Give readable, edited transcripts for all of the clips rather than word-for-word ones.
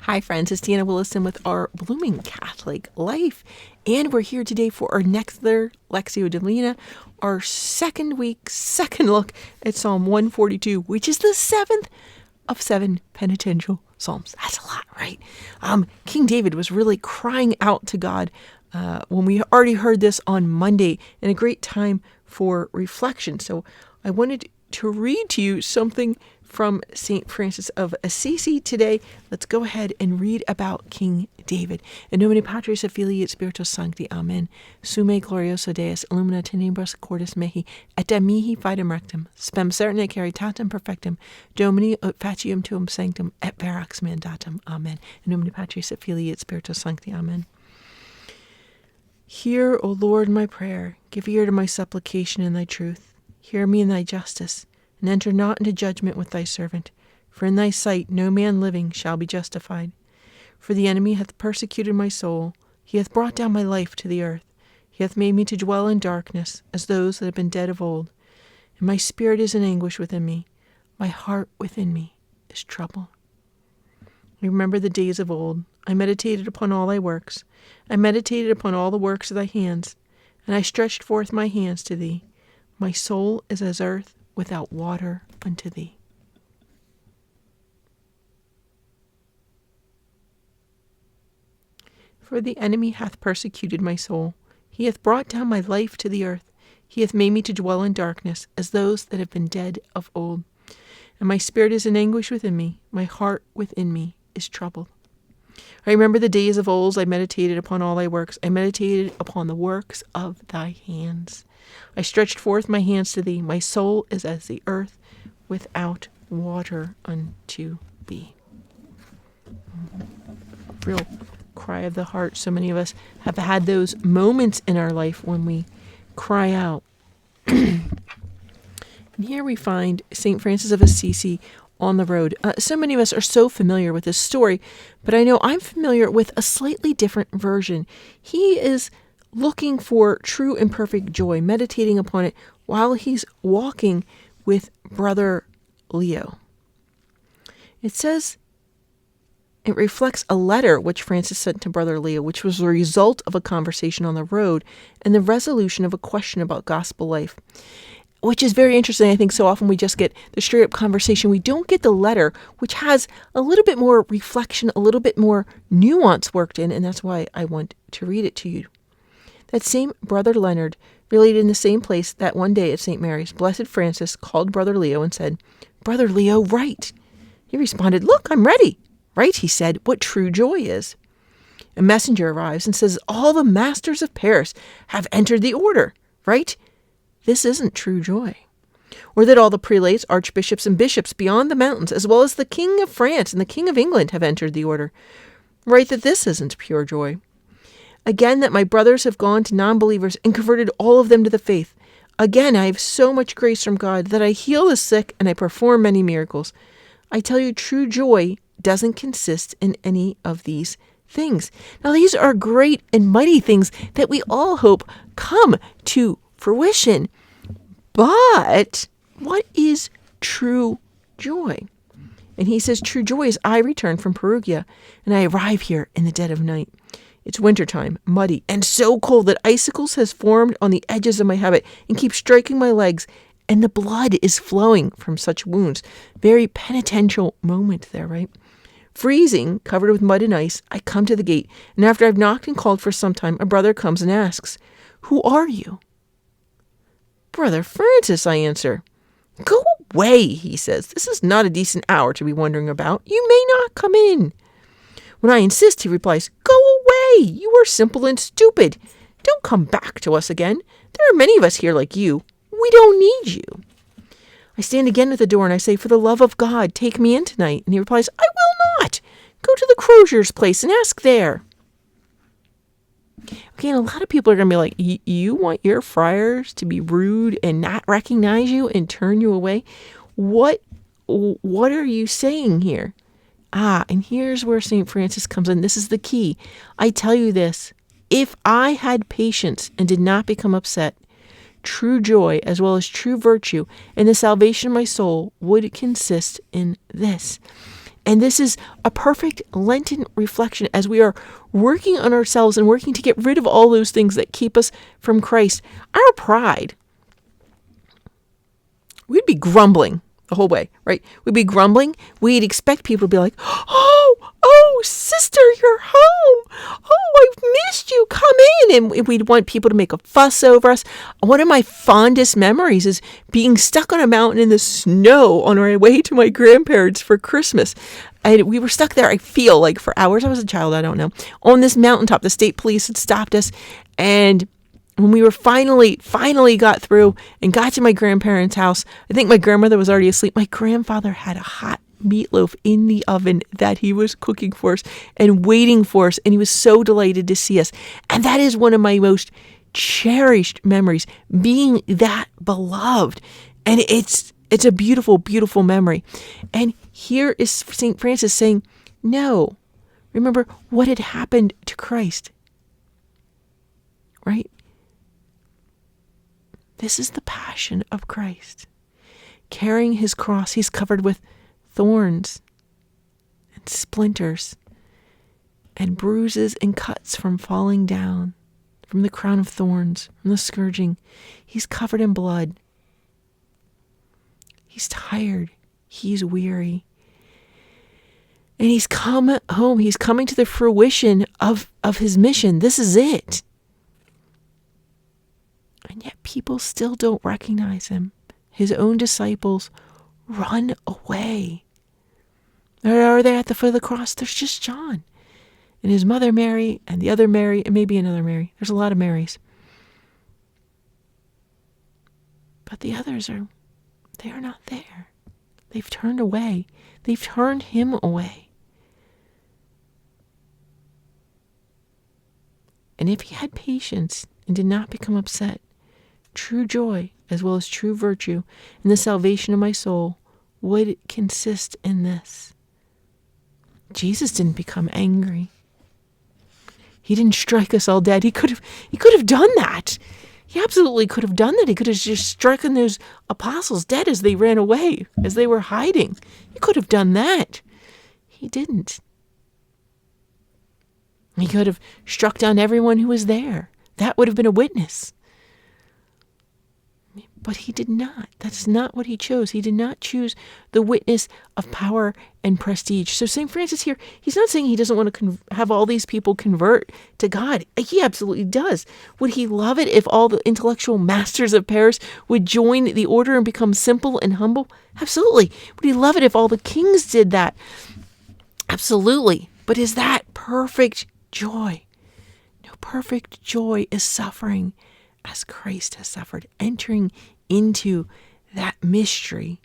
Hi friends, it's Deanna Willison with our Blooming Catholic Life, and we're here today for our next Lectio Divina, our second look at Psalm 142, which is the seventh of 7 penitential psalms. That's a lot, right? King David was really crying out to God when we already heard this on Monday, and a great time for reflection. So I wanted to read to you something from St. Francis of Assisi today. Let's go ahead and read about King David. In nomine Patris et Filii et Spiritus Sancti. Amen. Sume glorioso Deus, illumina tenebras cordis mehi, et da mihi fidem rectum, spem certe caritatem perfectum, Domini ut faciam tuum sanctum, et verax mandatum. Amen. In nomine Patris et Filii et Spiritus Sancti. Amen. Hear, O Lord, my prayer. Give ear to my supplication in thy truth. Hear me in thy justice, and enter not into judgment with thy servant. For in thy sight no man living shall be justified. For the enemy hath persecuted my soul. He hath brought down my life to the earth. He hath made me to dwell in darkness, as those that have been dead of old. And my spirit is in anguish within me. My heart within me is troubled. I remember the days of old. I meditated upon all thy works. I meditated upon all the works of thy hands. And I stretched forth my hands to thee. My soul is as earth without water unto thee. For the enemy hath persecuted my soul. He hath brought down my life to the earth. He hath made me to dwell in darkness, as those that have been dead of old. And my spirit is in anguish within me. My heart within me is troubled. I remember the days of old. I meditated upon all thy works. I meditated upon the works of thy hands. I stretched forth my hands to thee. My soul is as the earth without water unto thee. Real cry of the heart. So many of us have had those moments in our life when we cry out. And here we find St. Francis of Assisi on the road. So many of us are so familiar with this story, but I know I'm familiar with a slightly different version. He is looking for true and perfect joy, meditating upon it while he's walking with Brother Leo. It says it reflects a letter which Francis sent to Brother Leo, which was the result of a conversation on the road and the resolution of a question about gospel life, which is very interesting. I think so often we just get the straight up conversation. We don't get the letter, which has a little bit more reflection, a little bit more nuance worked in, and that's why I want to read it to you. That same Brother Leonard related in the same place that one day at St. Mary's, Blessed Francis called Brother Leo and said, "Brother Leo, write." He responded, "Look, I'm ready." "Write," he said, "what true joy is." A messenger arrives and says, "All the masters of Paris have entered the order." "Write, this isn't true joy." Or that all the prelates, archbishops, and bishops beyond the mountains, as well as the King of France and the King of England, have entered the order. "Write that this isn't pure joy." Again, that my brothers have gone to non-believers and converted all of them to the faith. Again, I have so much grace from God that I heal the sick and I perform many miracles. I tell you, true joy doesn't consist in any of these things. Now, these are great and mighty things that we all hope come to fruition. But what is true joy? And he says, true joy is I return from Perugia and I arrive here in the dead of night. It's wintertime, muddy, and so cold that icicles has formed on the edges of my habit and keep striking my legs, and the blood is flowing from such wounds. Very penitential moment there, right? Freezing, covered with mud and ice, I come to the gate, and after I've knocked and called for some time, a brother comes and asks, "Who are you?" "Brother Francis," I answer. "Go away," he says. "This is not a decent hour to be wandering about. You may not come in." When I insist, he replies, "Go away! You are simple and stupid. Don't come back to us again. There are many of us here like you. We don't need you." I stand again at the door and I say, "For the love of God, take me in tonight." And he replies, "I will not. Go to the crozier's place and ask there." Okay, and a lot of people are going to be like, you want your friars to be rude and not recognize you and turn you away? What are you saying here? And here's where St. Francis comes in. This is the key. I tell you this, if I had patience and did not become upset, true joy as well as true virtue and the salvation of my soul would consist in this. And this is a perfect Lenten reflection as we are working on ourselves and working to get rid of all those things that keep us from Christ. Our pride, we'd be grumbling the whole way, right? We'd be grumbling. We'd expect people to be like, oh, sister, you're home. Oh, I've missed you. Come in. And we'd want people to make a fuss over us. One of my fondest memories is being stuck on a mountain in the snow on our way to my grandparents for Christmas. And we were stuck there, I feel like, for hours. I was a child, I don't know. On this mountaintop, the state police had stopped us. And when we were finally got through and got to my grandparents' house, I think my grandmother was already asleep. My grandfather had a hot meatloaf in the oven that he was cooking for us and waiting for us. And he was so delighted to see us. And that is one of my most cherished memories, being that beloved. And it's a beautiful, beautiful memory. And here is St. Francis saying, no, remember what had happened to Christ, right? This is the passion of Christ. Carrying his cross, he's covered with thorns and splinters and bruises and cuts from falling down, from the crown of thorns, from the scourging. He's covered in blood. He's tired. He's weary. And he's come home. He's coming to the fruition of his mission. This is it. And yet people still don't recognize him. His own disciples run away. Are they at the foot of the cross? There's just John and his mother Mary and the other Mary and maybe another Mary. There's a lot of Marys. But the others they are not there. They've turned away. They've turned him away. And if he had patience and did not become upset, true joy, as well as true virtue, and the salvation of my soul would consist in this. Jesus didn't become angry. He didn't strike us all dead. He could have done that. He absolutely could have done that. He could have just stricken those apostles dead as they ran away, as they were hiding. He could have done that. He didn't. He could have struck down everyone who was there. That would have been a witness. But he did not. That's not what he chose. He did not choose the witness of power and prestige. So St. Francis here, he's not saying he doesn't want to have all these people convert to God. He absolutely does. Would he love it if all the intellectual masters of Paris would join the order and become simple and humble? Absolutely. Would he love it if all the kings did that? Absolutely. But is that perfect joy? No, perfect joy is suffering as Christ has suffered, entering into that mystery,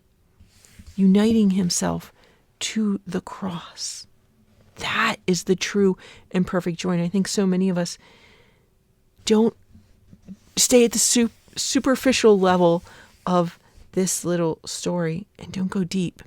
uniting himself to the cross. That is the true and perfect joy. And I think so many of us don't stay at the superficial level of this little story and don't go deep.